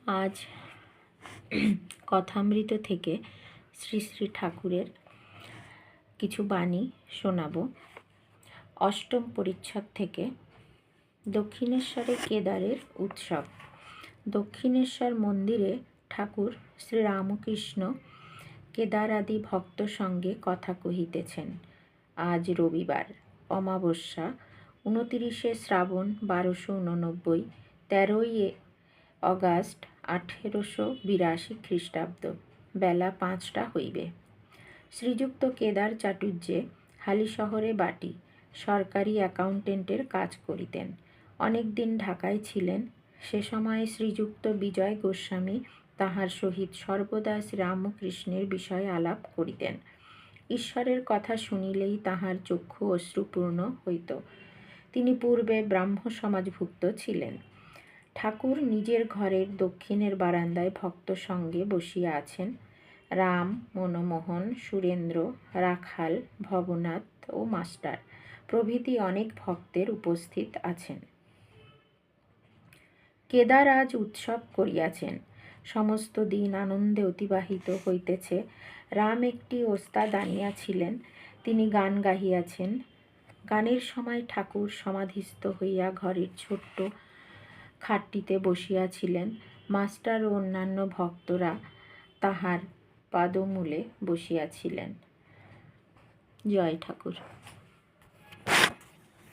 আজ কথামৃত থেকে শ্রী শ্রী ঠাকুরের কিছু বাণী শোনাব। অষ্টম পরিচ্ছদ থেকে। দক্ষিণেশ্বরে কেদারের উৎসব। দক্ষিণেশ্বর মন্দিরে ঠাকুর শ্রীরামকৃষ্ণ কেদারাদি ভক্ত সঙ্গে কথা কহিতেছেন। আজ রবিবার, অমাবস্যা, 29শে শ্রাবণ 1289, 13ই অগাস্ট 1882 খ্রিস্টাব্দ। বেলা 5টা হইবে। শ্রীযুক্ত কেদার চাটুর্যে হালিশহরে বাটি সরকারি অ্যাকাউন্টেন্টের কাজ করিতেন। অনেক দিন ঢাকায় ছিলেন। সে সময়ে শ্রীযুক্ত বিজয় গোস্বামী তাহার সহিত সর্বদা শ্রীরামকৃষ্ণের বিষয়ে আলাপ করিতেন। ঈশ্বরের কথা শুনিলেই তাহার চক্ষু অশ্রুপূর্ণ হইত। তিনি পূর্বে ব্রাহ্ম সমাজভুক্ত ছিলেন। ঠাকুর নিজের ঘরের দক্ষিণের বারান্দায় ভক্ত সঙ্গে বসিয়া আছেন। রাম, মনমোহন, সুরেন্দ্র, রাখাল, ভবনাথ ও মাস্টার প্রভৃতি অনেক ভক্তের উপস্থিত আছেন। কেদার আজ উৎসব করিয়াছেন। সমস্ত দিন আনন্দে অতিবাহিত হইতেছে। রাম একটি ওস্তাদ আনিয়াছিলেন, তিনি গান গাহিয়াছেন। গানের সময় ঠাকুর সমাধিস্থ হইয়া ঘরের ছোট্ট খাটটিতে বসিয়াছিলেন। মাস্টার ও অন্যান্য ভক্তরা তাহার পাদমূলে বসিয়াছিলেন। জয় ঠাকুর।